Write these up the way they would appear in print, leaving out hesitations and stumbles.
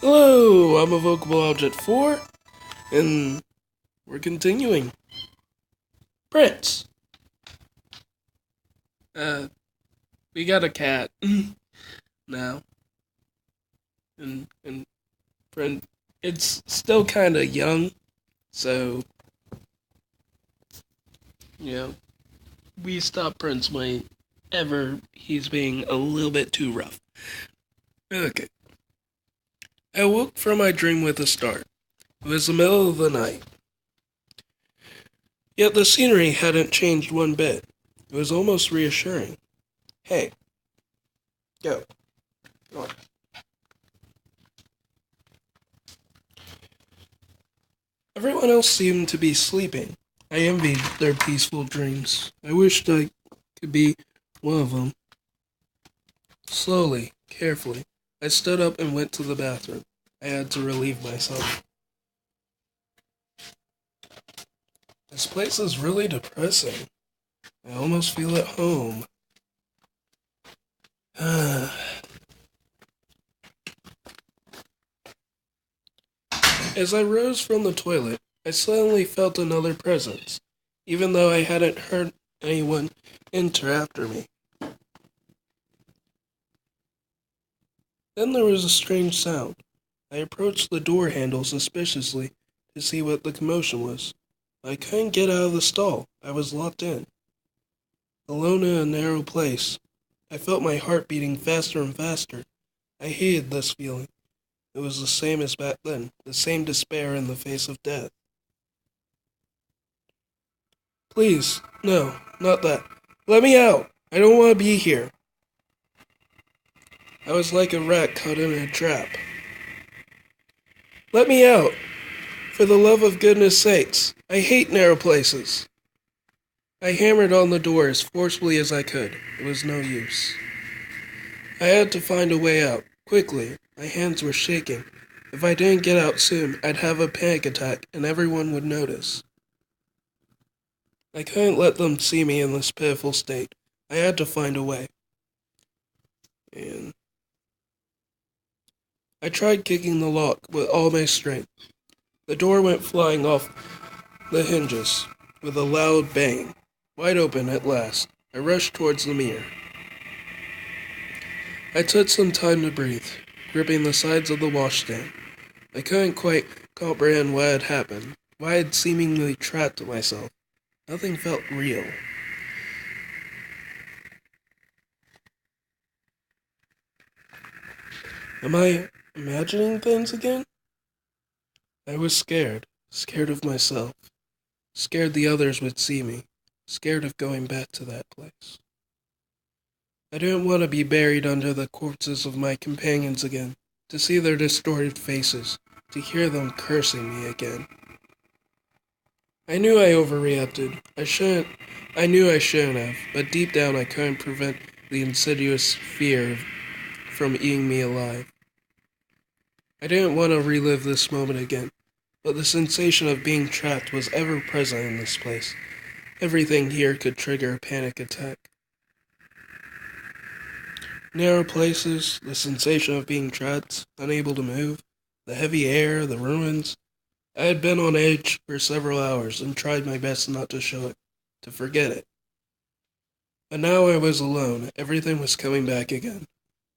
Hello, I'm Evocable Object 4, and we're continuing. Prince. Uh, we got a cat now, and friend, it's still kind of young, so you know we stop Prince whenever he's being a little bit too rough. Okay, I woke from my dream with a start. It was the middle of the night, yet the scenery hadn't changed one bit. It was almost reassuring. Hey, go. Come on. Everyone else seemed to be sleeping. I envied their peaceful dreams. I wished I could be one of them. Slowly, carefully, I stood up and went to the bathroom. I had to relieve myself. This place is really depressing. I almost feel at home. As I rose from the toilet, I suddenly felt another presence, even though I hadn't heard anyone enter after me. Then there was a strange sound. I approached the door handle suspiciously to see what the commotion was. I couldn't get out of the stall. I was locked in. Alone in a narrow place. I felt my heart beating faster and faster. I hated this feeling. It was the same as back then, the same despair in the face of death. Please, no, not that. Let me out! I don't want to be here. I was like a rat caught in a trap. Let me out! For the love of goodness sakes, I hate narrow places. I hammered on the door as forcefully as I could. It was no use. I had to find a way out, quickly. My hands were shaking. If I didn't get out soon, I'd have a panic attack and everyone would notice. I couldn't let them see me in this pitiful state. I had to find a way. And I tried kicking the lock with all my strength. The door went flying off the hinges with a loud bang. Wide open at last, I rushed towards the mirror. I took some time to breathe, gripping the sides of the washstand. I couldn't quite comprehend what had happened, why I had seemingly trapped myself. Nothing felt real. Am I imagining things again? I was scared, scared of myself, scared the others would see me, scared of going back to that place. I didn't want to be buried under the corpses of my companions again, to see their distorted faces, to hear them cursing me again. I knew I overreacted. I knew I shouldn't have, but deep down I couldn't prevent the insidious fear from eating me alive. I didn't want to relive this moment again, but the sensation of being trapped was ever present in this place. Everything here could trigger a panic attack. Narrow places, the sensation of being trapped, unable to move, the heavy air, the ruins. I had been on edge for several hours and tried my best not to show it, to forget it. But now I was alone. Everything was coming back again.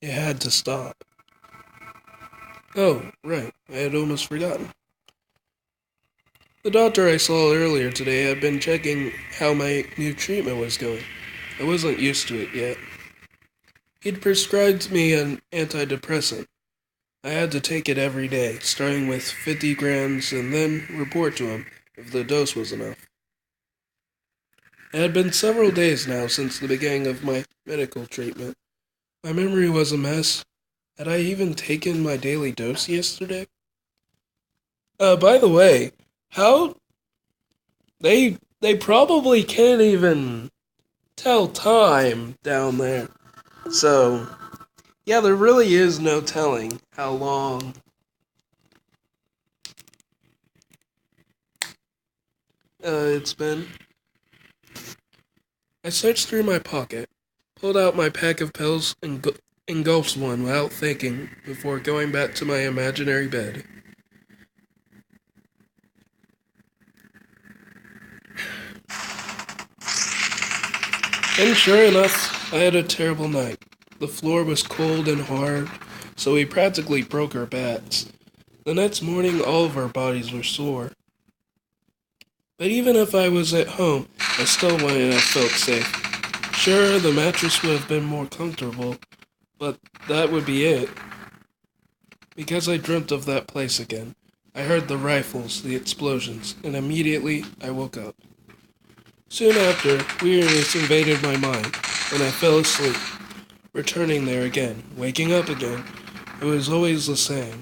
It had to stop. Oh, right. I had almost forgotten. The doctor I saw earlier today had been checking how my new treatment was going. I wasn't used to it yet. He'd prescribed me an antidepressant. I had to take it every day, starting with 50 grams and then report to him if the dose was enough. It had been several days now since the beginning of my medical treatment. My memory was a mess. Had I even taken my daily dose yesterday? By the way, how they probably can't even tell time down there. So, yeah, there really is no telling how long it's been. I searched through my pocket, pulled out my pack of pills, engulfs one without thinking before going back to my imaginary bed. And sure enough, I had a terrible night. The floor was cold and hard, so we practically broke our backs. The next morning, all of our bodies were sore. But even if I was at home, I still wouldn't have felt safe. Sure, the mattress would have been more comfortable, but that would be it. Because I dreamt of that place again. I heard the rifles, the explosions, and immediately I woke up. Soon after, weariness invaded my mind, and I fell asleep. Returning there again, waking up again, it was always the same.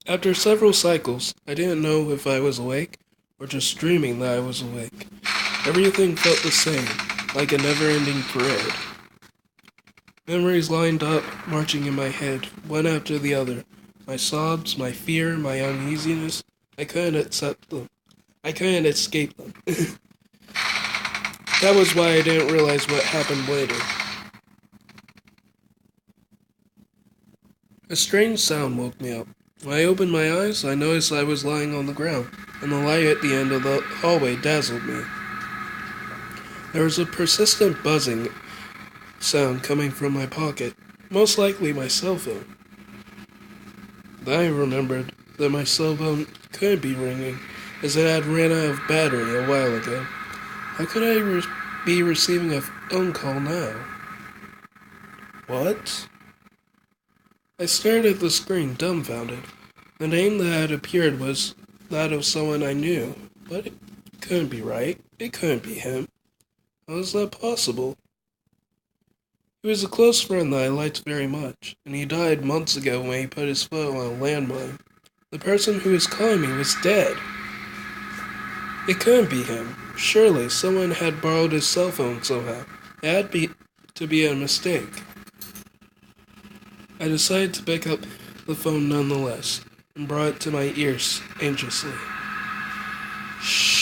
After several cycles, I didn't know if I was awake or just dreaming that I was awake. Everything felt the same, like a never-ending parade. Memories lined up, marching in my head, one after the other. My sobs, my fear, my uneasiness, I couldn't accept them. I couldn't escape them. That was why I didn't realize what happened later. A strange sound woke me up. When I opened my eyes, I noticed I was lying on the ground, and the light at the end of the hallway dazzled me. There was a persistent buzzing sound coming from my pocket, most likely my cell phone. Then I remembered that my cell phone couldn't be ringing, as it had ran out of battery a while ago. How could I be receiving a phone call now? What? I stared at the screen, dumbfounded. The name that had appeared was that of someone I knew, but it couldn't be right. It couldn't be him. How is that possible? He was a close friend that I liked very much, and he died months ago when he put his foot on a landmine. The person who was calling me was dead. It couldn't be him. Surely someone had borrowed his cell phone somehow. It had to be a mistake. I decided to pick up the phone nonetheless, and brought it to my ears anxiously. Shh.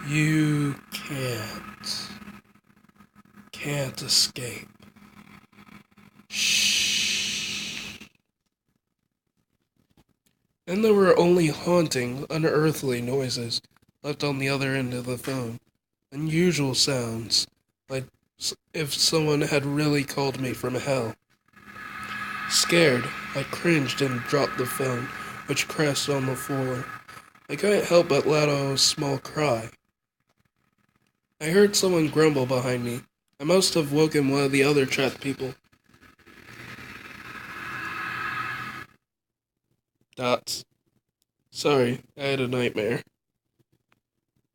You can't escape. Shh. And there were only haunting, unearthly noises left on the other end of the phone. Unusual sounds, like if someone had really called me from hell. Scared, I cringed and dropped the phone, which crashed on the floor. I couldn't help but let out a small cry. I heard someone grumble behind me. I must have woken one of the other trapped people. Dots. Sorry, I had a nightmare.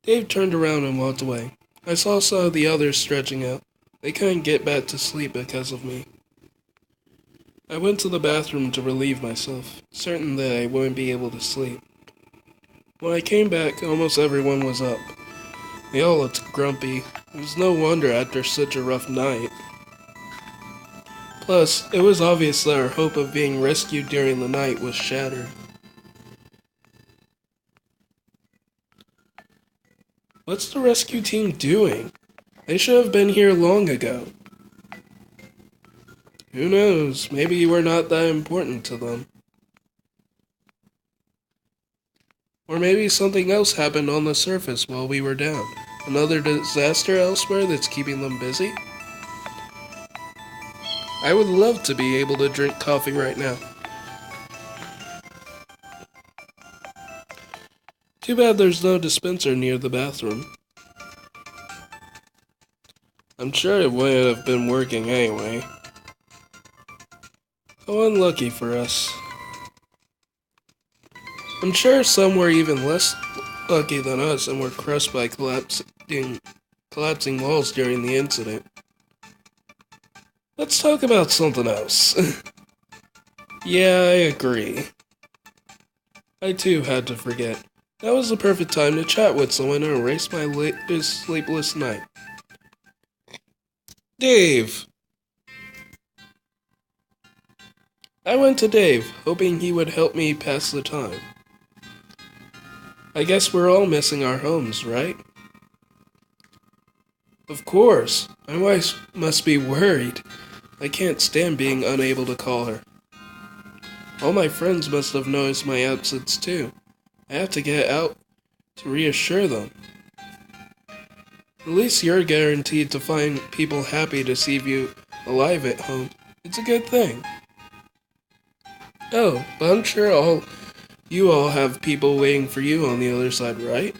Dave turned around and walked away. I saw some of the others stretching out. They couldn't get back to sleep because of me. I went to the bathroom to relieve myself, certain that I wouldn't be able to sleep. When I came back, almost everyone was up. They all looked grumpy. It was no wonder after such a rough night. Plus, it was obvious that our hope of being rescued during the night was shattered. What's the rescue team doing? They should have been here long ago. Who knows? Maybe we're not that important to them. Or maybe something else happened on the surface while we were down. Another disaster elsewhere that's keeping them busy? I would love to be able to drink coffee right now. Too bad there's no dispenser near the bathroom. I'm sure it wouldn't have been working anyway. How unlucky for us. I'm sure some were even less lucky than us and were crushed by collapsing walls during the incident. Let's talk about something else. Yeah, I agree. I too had to forget. That was the perfect time to chat with someone and erase my latest sleepless night. Dave! I went to Dave, hoping he would help me pass the time. I guess we're all missing our homes, right? Of course, my wife must be worried. I can't stand being unable to call her. All my friends must have noticed my absence too. I have to get out to reassure them. At least you're guaranteed to find people happy to see you alive at home. It's a good thing. Oh, but I'm sure you all have people waiting for you on the other side, right?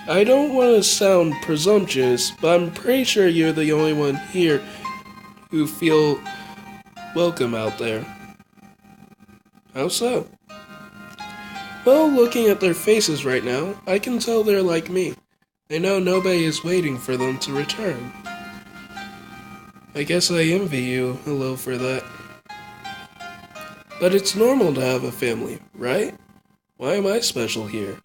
I don't want to sound presumptuous, but I'm pretty sure you're the only one here who feel welcome out there. How so? Well, looking at their faces right now, I can tell they're like me. They know nobody is waiting for them to return. I guess I envy you a little for that. But it's normal to have a family, right? Why am I special here?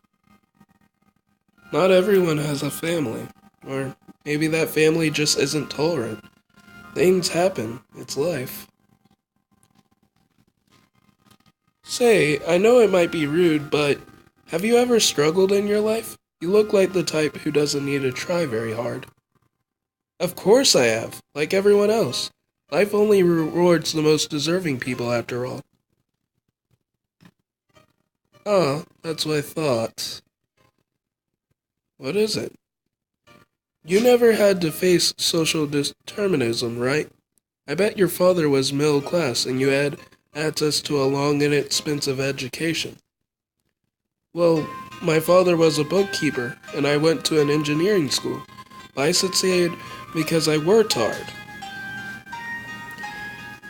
Not everyone has a family. Or maybe that family just isn't tolerant. Things happen. It's life. Say, I know it might be rude, but have you ever struggled in your life? You look like the type who doesn't need to try very hard. Of course I have, like everyone else. Life only rewards the most deserving people after all. Ah, that's what I thought. What is it? You never had to face social determinism, right? I bet your father was middle class and you had access to a long and expensive education. Well, my father was a bookkeeper and I went to an engineering school. I succeeded because I worked hard.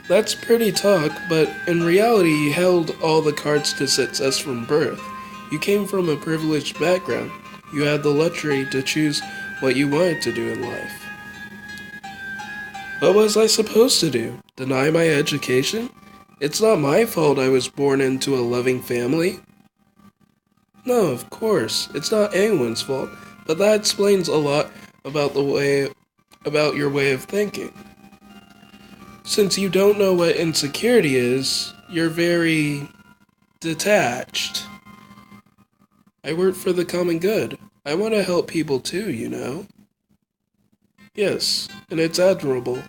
That's pretty talk, but in reality you held all the cards to success from birth. You came from a privileged background. You had the luxury to choose what you wanted to do in life. What was I supposed to do? Deny my education? It's not my fault I was born into a loving family. No, of course, it's not anyone's fault, but that explains a lot about your way of thinking. Since you don't know what insecurity is, you're very detached. I work for the common good. I want to help people too, you know. Yes, and it's admirable.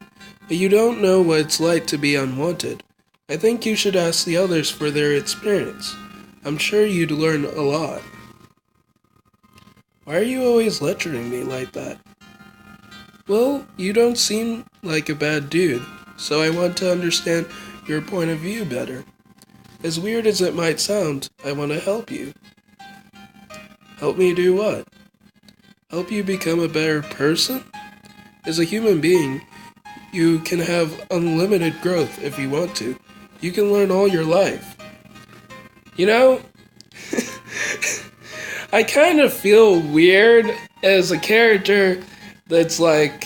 But you don't know what it's like to be unwanted. I think you should ask the others for their experience. I'm sure you'd learn a lot. Why are you always lecturing me like that? Well, you don't seem like a bad dude, so I want to understand your point of view better. As weird as it might sound, I want to help you. Help me do what? Help you become a better person? As a human being, you can have unlimited growth if you want to. You can learn all your life. You know, I kind of feel weird as a character that's like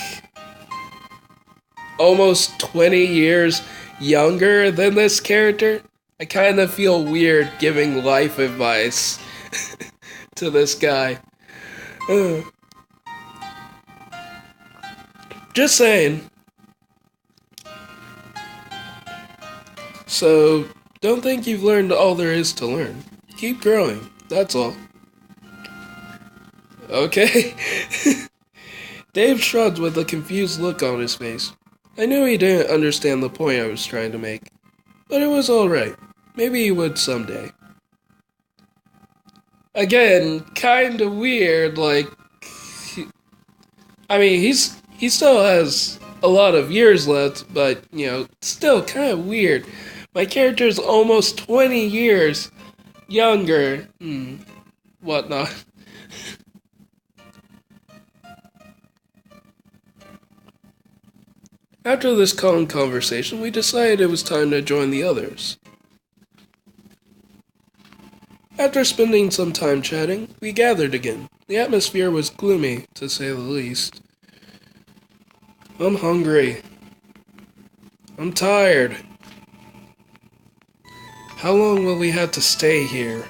almost 20 years younger than this character. I kind of feel weird giving life advice to this guy. Just saying. So, don't think you've learned all there is to learn. Keep growing, that's all. Okay? Dave shrugged with a confused look on his face. I knew he didn't understand the point I was trying to make, but it was alright. Maybe he would someday. Again, kinda weird, like... he still has a lot of years left, but, still kinda weird. My character's almost 20 years younger. Whatnot. After this calm conversation, we decided it was time to join the others. After spending some time chatting, we gathered again. The atmosphere was gloomy, to say the least. I'm hungry. I'm tired. How long will we have to stay here?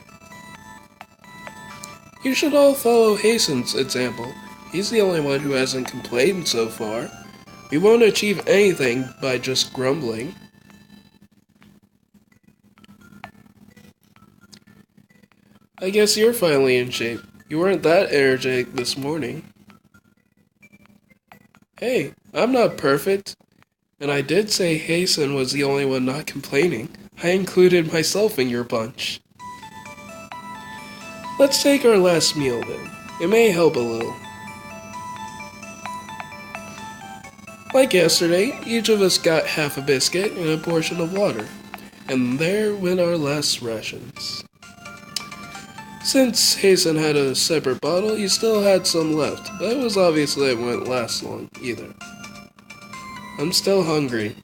You should all follow Hasten's example. He's the only one who hasn't complained so far. We won't achieve anything by just grumbling. I guess you're finally in shape. You weren't that energetic this morning. Hey, I'm not perfect. And I did say Hasten was the only one not complaining. I included myself in your bunch. Let's take our last meal then. It may help a little. Like yesterday, each of us got half a biscuit and a portion of water. And there went our last rations. Since Hasten had a separate bottle, he still had some left, but it was obvious that it wouldn't last long either. I'm still hungry.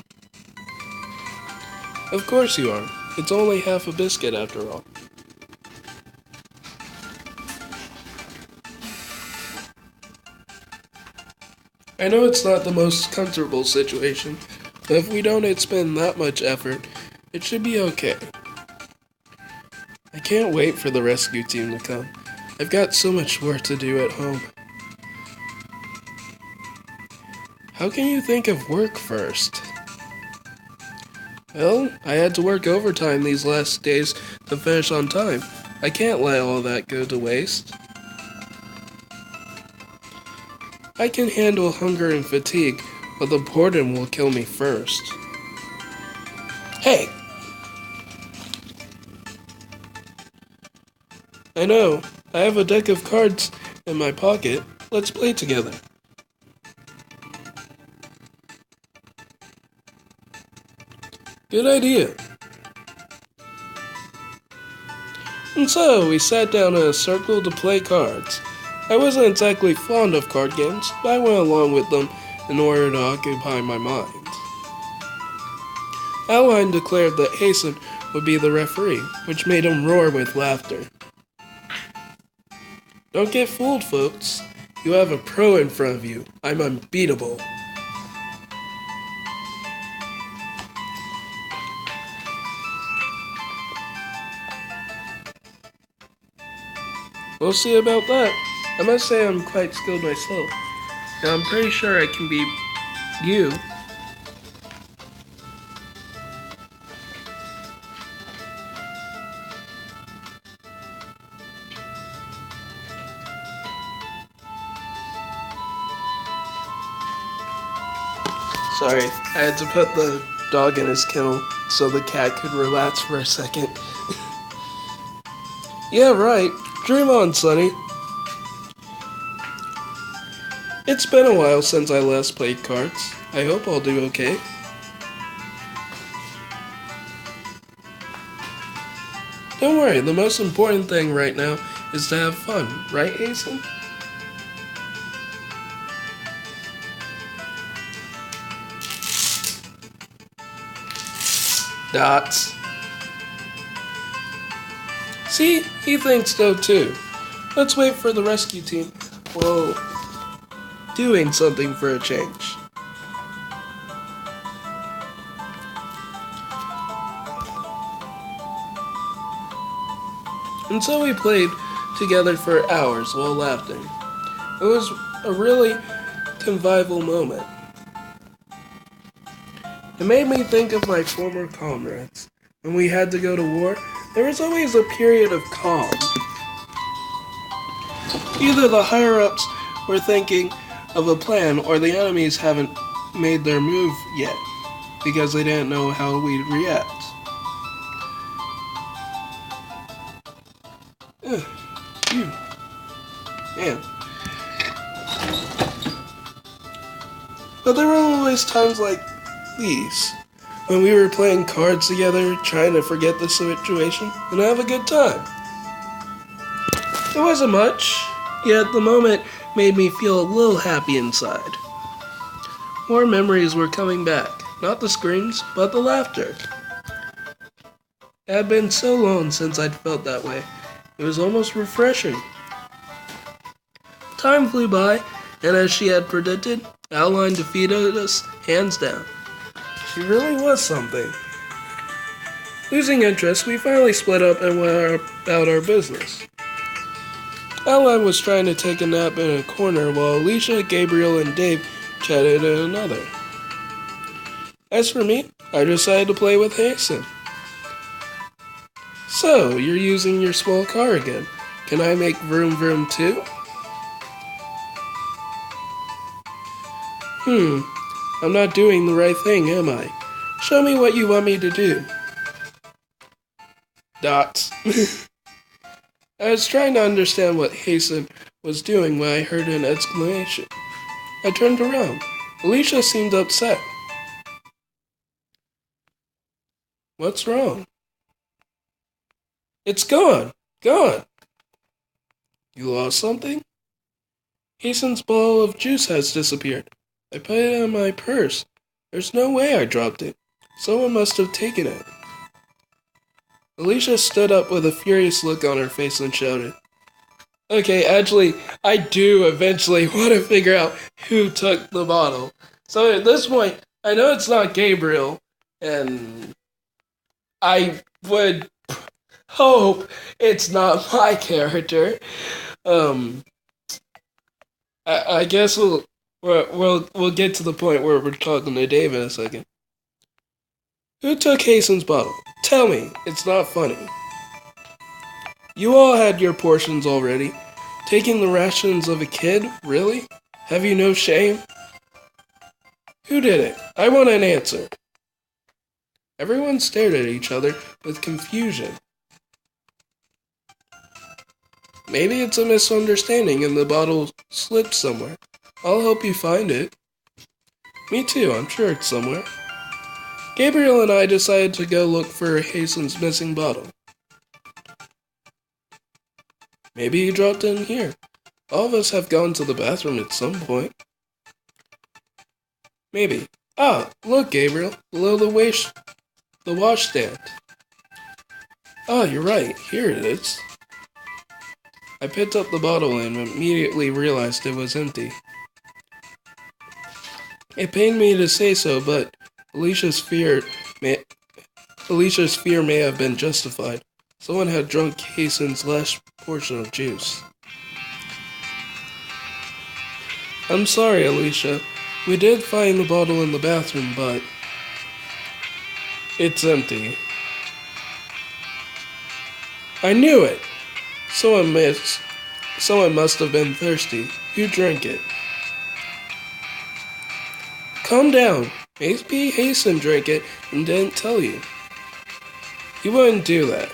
Of course you are. It's only half a biscuit after all. I know it's not the most comfortable situation, but if we don't expend that much effort, it should be okay. I can't wait for the rescue team to come. I've got so much work to do at home. How can you think of work first? Well, I had to work overtime these last days to finish on time. I can't let all that go to waste. I can handle hunger and fatigue, but the boredom will kill me first. Hey! I know. I have a deck of cards in my pocket. Let's play together. Good idea. And so, we sat down in a circle to play cards. I wasn't exactly fond of card games, but I went along with them in order to occupy my mind. Adeline declared that Hasten would be the referee, which made him roar with laughter. Don't get fooled, folks. You have a pro in front of you. I'm unbeatable. We'll see about that. I must say I'm quite skilled myself. And I'm pretty sure I can beat you. Sorry, I had to put the dog in his kennel so the cat could relax for a second. Yeah, right. Dream on, Sonny. It's been a while since I last played cards. I hope I'll do okay. Don't worry, the most important thing right now is to have fun, right, Hasten? Dots. See, he thinks so too. Let's wait for the rescue team. Well, doing something for a change. And so we played together for hours while laughing. It was a really convivial moment. It made me think of my former comrades. When we had to go to war, there was always a period of calm. Either the higher-ups were thinking of a plan or the enemies haven't made their move yet because they didn't know how we'd react. Phew. Man. But there were always times like these, when we were playing cards together, trying to forget the situation and have a good time. It wasn't much, yet the moment made me feel a little happy inside. More memories were coming back, not the screams, but the laughter. It had been so long since I'd felt that way. It was almost refreshing. Time flew by, and as she had predicted, Adeline defeated us hands down. She really was something. Losing interest, we finally split up and went about our business. Adeline was trying to take a nap in a corner while Alicia, Gabriel, and Dave chatted in another. As for me, I decided to play with Hasten. So, you're using your small car again. Can I make vroom vroom too? I'm not doing the right thing, am I? Show me what you want me to do. Dots. I was trying to understand what Hasten was doing when I heard an exclamation. I turned around. Alicia seemed upset. What's wrong? It's gone! Gone! You lost something? Hasten's bottle of juice has disappeared. I put it in my purse. There's no way I dropped it. Someone must have taken it. Alicia stood up with a furious look on her face and shouted. Okay, actually, I do eventually want to figure out who took the bottle. So at this point, I know it's not Gabriel, and I would hope it's not my character. I guess we'll get to the point where we're talking to Dave in a second. Who took Hasten's bottle? Tell me, it's not funny. You all had your portions already. Taking the rations of a kid? Really? Have you no shame? Who did it? I want an answer. Everyone stared at each other with confusion. Maybe it's a misunderstanding and the bottle slipped somewhere. I'll help you find it. Me too, I'm sure it's somewhere. Gabriel and I decided to go look for Hasten's missing bottle. Maybe he dropped it in here. All of us have gone to the bathroom at some point. Maybe. Ah, look, Gabriel, below the washstand. Ah, you're right. Here it is. I picked up the bottle and immediately realized it was empty. It pained me to say so, but Alicia's fear may have been justified. Someone had drunk Hasten's last portion of juice. I'm sorry, Alicia. We did find the bottle in the bathroom, but it's empty. I knew it! Someone must have been thirsty. You drank it. Calm down. Maybe Hasten drank it and didn't tell you. He wouldn't do that.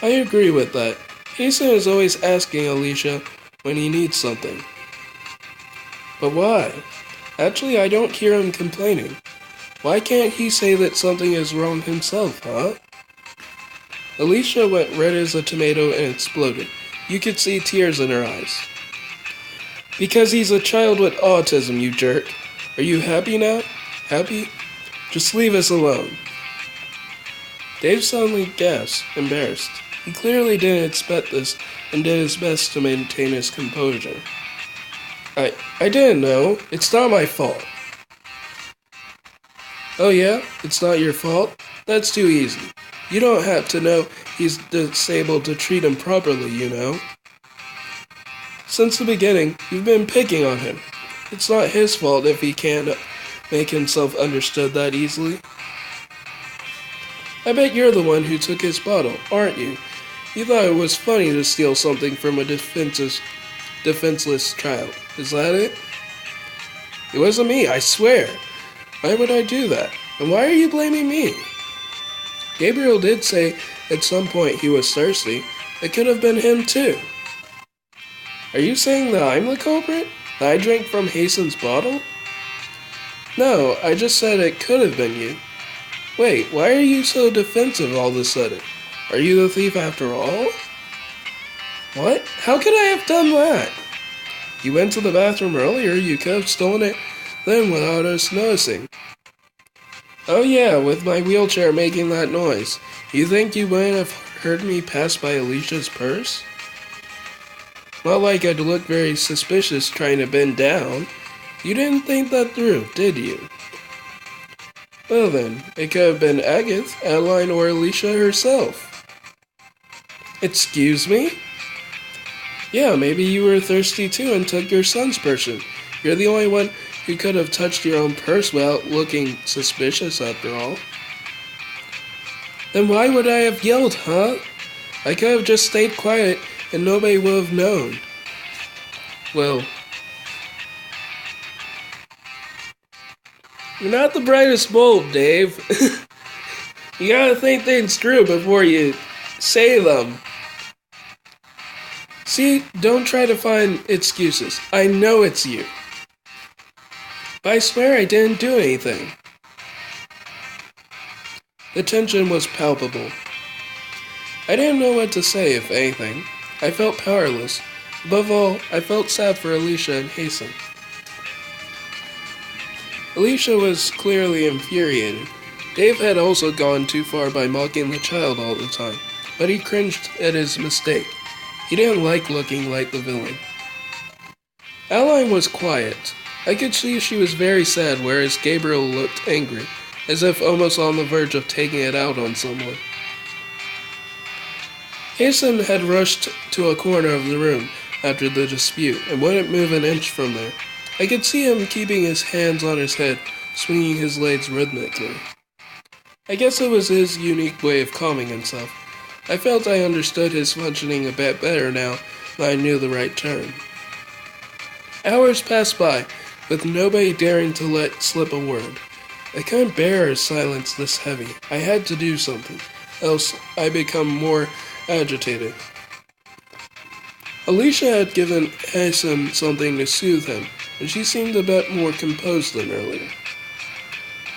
I agree with that. Hasten is always asking Alicia when he needs something. But why? Actually, I don't hear him complaining. Why can't he say that something is wrong himself, huh? Alicia went red as a tomato and exploded. You could see tears in her eyes. Because he's a child with autism, you jerk. Are you happy now? Happy? Just leave us alone. Dave suddenly gasped, embarrassed. He clearly didn't expect this and did his best to maintain his composure. I didn't know. It's not my fault. Oh yeah? It's not your fault? That's too easy. You don't have to know he's disabled to treat him properly, you know. Since the beginning, you've been picking on him. It's not his fault if he can't make himself understood that easily. I bet you're the one who took his bottle, aren't you? You thought it was funny to steal something from a defenseless child. Is that it? It wasn't me, I swear. Why would I do that? And why are you blaming me? Gabriel did say at some point he was thirsty. It could have been him too. Are you saying that I'm the culprit? That I drank from Hasten's bottle? No, I just said it could have been you. Wait, why are you so defensive all of a sudden? Are you the thief after all? What? How could I have done that? You went to the bathroom earlier, you could have stolen it then without us noticing. Oh yeah, with my wheelchair making that noise. You think you wouldn't have heard me pass by Alicia's purse? Not like I'd look very suspicious trying to bend down. You didn't think that through, did you? Well then, it could have been Agatha, Adeline, or Alicia herself. Excuse me? Yeah, maybe you were thirsty too and took your son's person. You're the only one who could have touched your own purse without looking suspicious after all. Then why would I have yelled, huh? I could have just stayed quiet and nobody would have known. Well, You're not the brightest bulb, Dave. You gotta think things through before you say them. See, don't try to find excuses. I know it's you. But I swear I didn't do anything. The tension was palpable. I didn't know what to say, if anything. I felt powerless. Above all, I felt sad for Alicia and Hasten. Alicia was clearly infuriated. Dave had also gone too far by mocking the child all the time, but he cringed at his mistake. He didn't like looking like the villain. Adeline was quiet. I could see she was very sad, whereas Gabriel looked angry, as if almost on the verge of taking it out on someone. Hasten had rushed to a corner of the room after the dispute and wouldn't move an inch from there. I could see him keeping his hands on his head, swinging his legs rhythmically. I guess it was his unique way of calming himself. I felt I understood his functioning a bit better now that I knew the right term. Hours passed by, with nobody daring to let slip a word. I couldn't bear a silence this heavy. I had to do something, else I'd become more agitated. Alicia had given Hasten something to soothe him, and she seemed a bit more composed than earlier.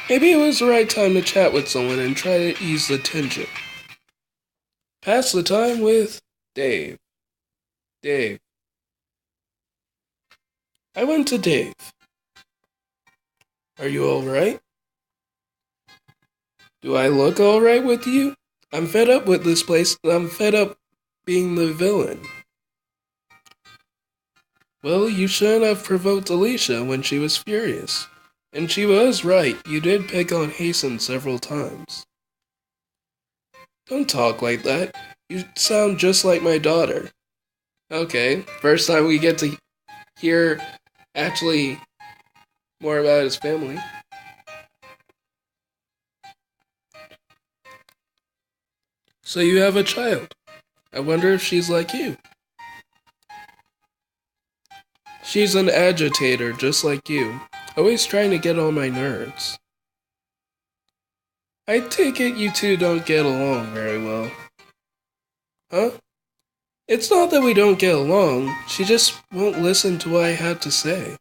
Maybe it was the right time to chat with someone and try to ease the tension. Pass the time with Dave. Dave. I went to Dave. Are you alright? Do I look alright with you? I'm fed up with this place, and I'm fed up being the villain. Well, you shouldn't have provoked Alicia when she was furious. And she was right, you did pick on Hasten several times. Don't talk like that. You sound just like my daughter. Okay, first time we get to hear actually more about his family. So you have a child. I wonder if she's like you. She's an agitator, just like you. Always trying to get on my nerves. I take it you two don't get along very well. Huh? It's not that we don't get along, she just won't listen to what I have to say.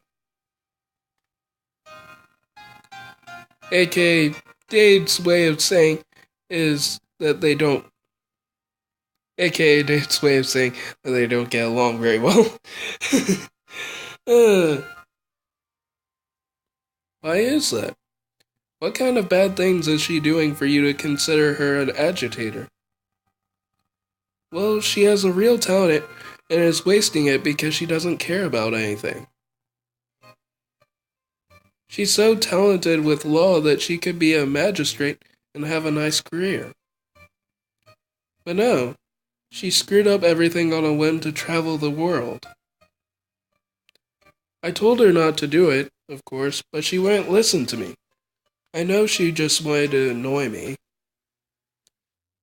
AKA, Dave's way of saying is that they don't... AKA, Dave's way of saying that they don't get along very well. Why is that? What kind of bad things is she doing for you to consider her an agitator? Well, she has a real talent and is wasting it because she doesn't care about anything. She's so talented with law that she could be a magistrate and have a nice career. But no, she screwed up everything on a whim to travel the world. I told her not to do it, of course, but she wouldn't listen to me. I know she just wanted to annoy me.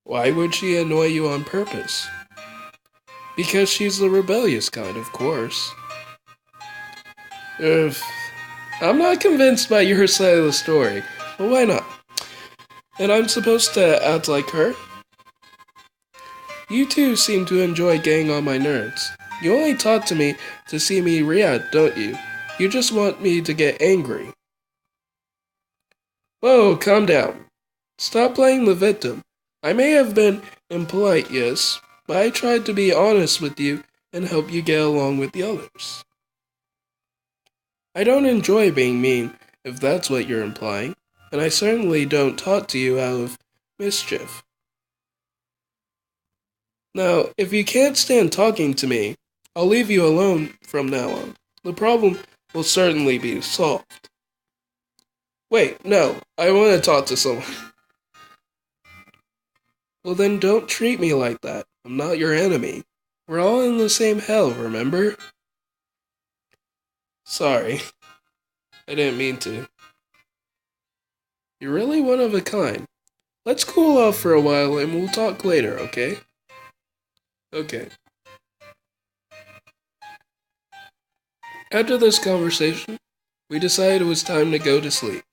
Why would she annoy you on purpose? Because she's the rebellious kind, of course. I'm not convinced by your side of the story, but why not? And I'm supposed to act like her? You two seem to enjoy getting on my nerves. You only talk to me to see me react, don't you? You just want me to get angry. Whoa, calm down. Stop playing the victim. I may have been impolite, yes, but I tried to be honest with you and help you get along with the others. I don't enjoy being mean, if that's what you're implying, and I certainly don't talk to you out of mischief. Now, if you can't stand talking to me, I'll leave you alone from now on. The problem will certainly be solved. Wait, no, I want to talk to someone. Well then don't treat me like that. I'm not your enemy. We're all in the same hell, remember? Sorry. I didn't mean to. You're really one of a kind. Let's cool off for a while and we'll talk later, okay? Okay. After this conversation, we decided it was time to go to sleep.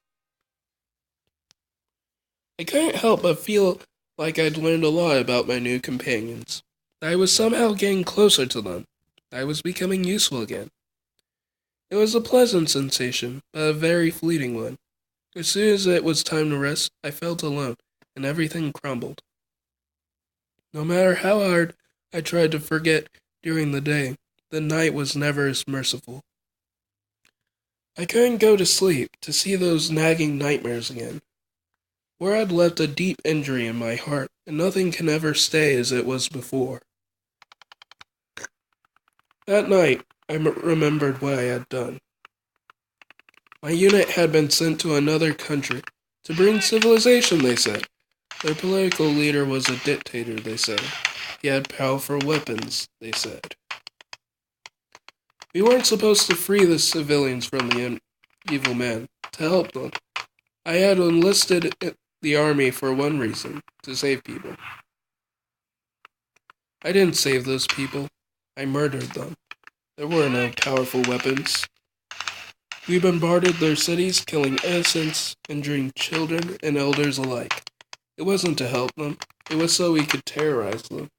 I couldn't help but feel like I'd learned a lot about my new companions. I was somehow getting closer to them. I was becoming useful again. It was a pleasant sensation, but a very fleeting one. As soon as it was time to rest, I felt alone, and everything crumbled. No matter how hard I tried to forget during the day, the night was never as merciful. I couldn't go to sleep to see those nagging nightmares again. War had left a deep injury in my heart, and nothing can ever stay as it was before. That night, I remembered what I had done. My unit had been sent to another country to bring civilization, they said. Their political leader was a dictator, they said. He had powerful weapons, they said. We weren't supposed to free the civilians from the evil man, to help them. I had enlisted the army for one reason, to save people. I didn't save those people. I murdered them. There were no powerful weapons. We bombarded their cities, killing innocents, injuring children and elders alike. It wasn't to help them. It was so we could terrorize them.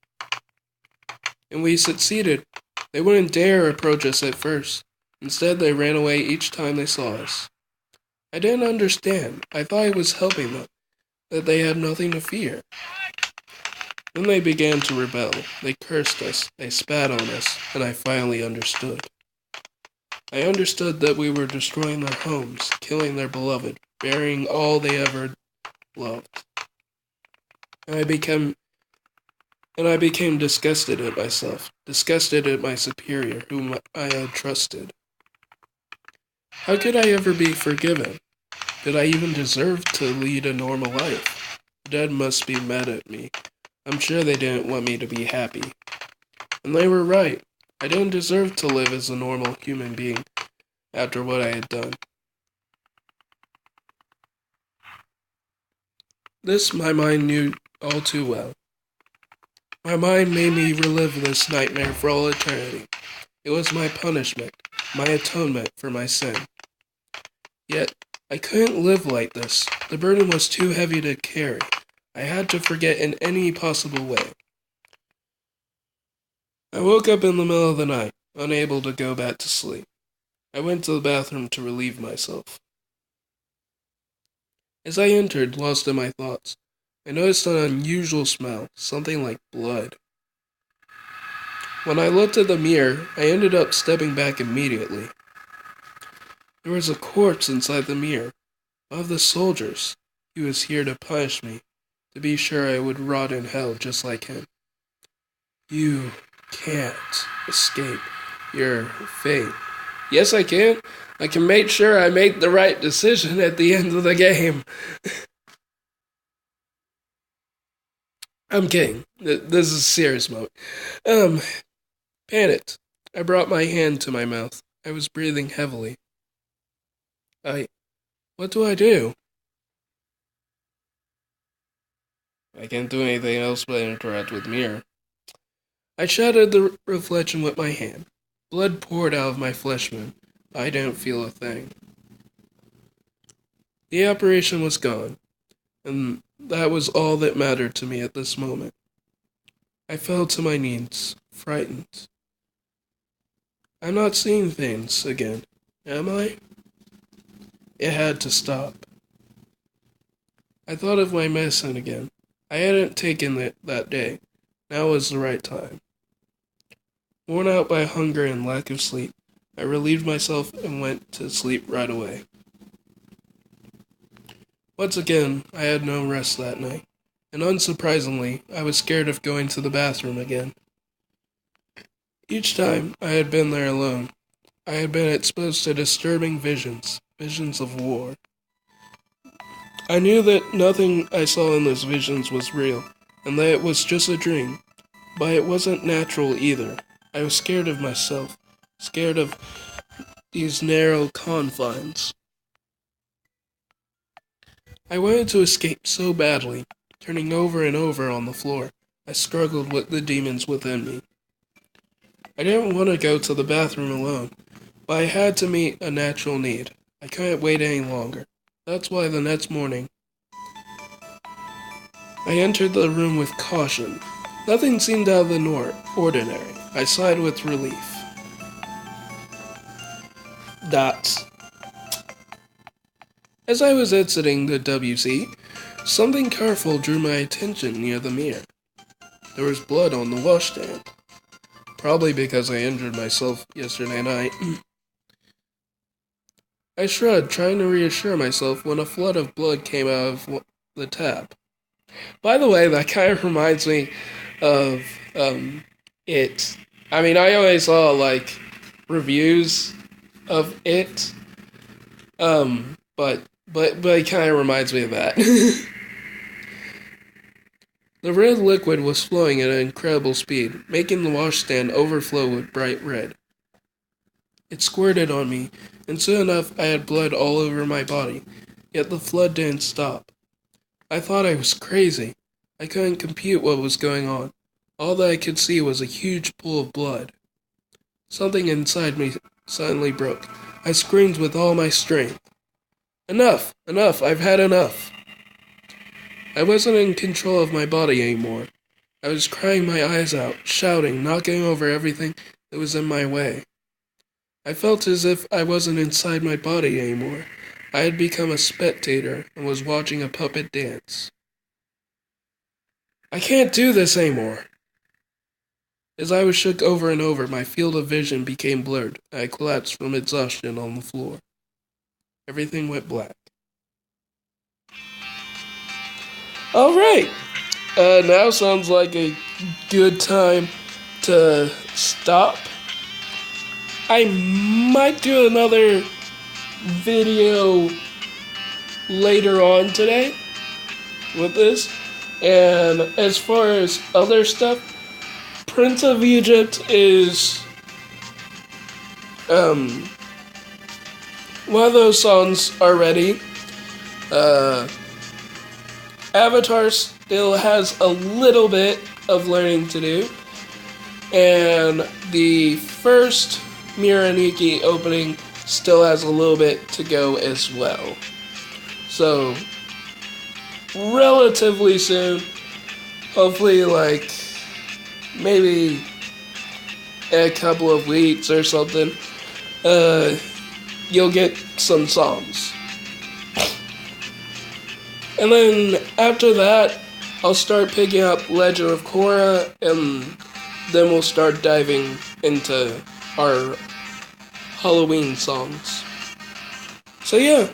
And we succeeded. They wouldn't dare approach us at first. Instead, they ran away each time they saw us. I didn't understand. I thought I was helping them, that they had nothing to fear. Then they began to rebel. They cursed us, they spat on us, and I finally understood. I understood that we were destroying their homes, killing their beloved, burying all they ever loved. And I became disgusted at myself, disgusted at my superior, whom I had trusted. How could I ever be forgiven? Did I even deserve to lead a normal life? The dead must be mad at me. I'm sure they didn't want me to be happy. And they were right. I didn't deserve to live as a normal human being after what I had done. This my mind knew all too well. My mind made me relive this nightmare for all eternity. It was my punishment, my atonement for my sin. Yet, I couldn't live like this. The burden was too heavy to carry. I had to forget in any possible way. I woke up in the middle of the night, unable to go back to sleep. I went to the bathroom to relieve myself. As I entered, lost in my thoughts, I noticed an unusual smell, something like blood. When I looked at the mirror, I ended up stepping back immediately. There was a corpse inside the mirror, one of the soldiers. He was here to punish me, to be sure I would rot in hell just like him. You can't escape your fate. Yes, I can. I can make sure I make the right decision at the end of the game. I'm kidding. This is a serious moment. Panicked. I brought my hand to my mouth. I was breathing heavily. What do I do? I can't do anything else but interact with the mirror. I shattered the reflection with my hand. Blood poured out of my flesh wound. I didn't feel a thing. The apparition was gone, and that was all that mattered to me at this moment. I fell to my knees, frightened. I'm not seeing things again, am I? It had to stop. I thought of my medicine again. I hadn't taken it that day. Now was the right time. Worn out by hunger and lack of sleep, I relieved myself and went to sleep right away. Once again, I had no rest that night, and unsurprisingly, I was scared of going to the bathroom again. Each time I had been there alone, I had been exposed to disturbing visions of war. I knew that nothing I saw in those visions was real, and that it was just a dream, but it wasn't natural either. I was scared of myself, scared of these narrow confines. I wanted to escape so badly, turning over and over on the floor. I struggled with the demons within me. I didn't want to go to the bathroom alone, but I had to meet a natural need. I couldn't wait any longer. That's why the next morning, I entered the room with caution. Nothing seemed out of the ordinary. I sighed with relief. Dots. As I was exiting the WC, something colorful drew my attention near the mirror. There was blood on the washstand. Probably because I injured myself yesterday night. I shrugged, trying to reassure myself when a flood of blood came out of the tap. By the way, that kind of reminds me of It. I mean, I always saw reviews of It, but it kind of reminds me of that. The red liquid was flowing at an incredible speed, making the washstand overflow with bright red. It squirted on me, and soon enough I had blood all over my body, yet the flood didn't stop. I thought I was crazy. I couldn't compute what was going on. All that I could see was a huge pool of blood. Something inside me suddenly broke. I screamed with all my strength. Enough! Enough! I've had enough! I wasn't in control of my body anymore. I was crying my eyes out, shouting, knocking over everything that was in my way. I felt as if I wasn't inside my body anymore. I had become a spectator and was watching a puppet dance. I can't do this anymore! As I was shook over and over, my field of vision became blurred, and I collapsed from exhaustion on the floor. Everything went black. Alright, now sounds like a good time to stop. I might do another video later on today with this. And as far as other stuff, Prince of Egypt is one of those songs already. Avatar still has a little bit of learning to do, and the first Miraniki opening still has a little bit to go as well. So, relatively soon, hopefully maybe in a couple of weeks or something, you'll get some songs. And then after that, I'll start picking up Legend of Korra, and then we'll start diving into our Halloween songs. So yeah,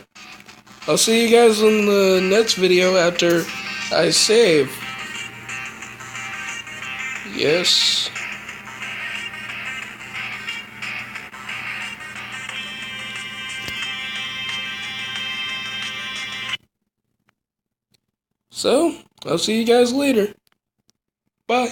I'll see you guys in the next video after I save. Yes. So, I'll see you guys later. Bye.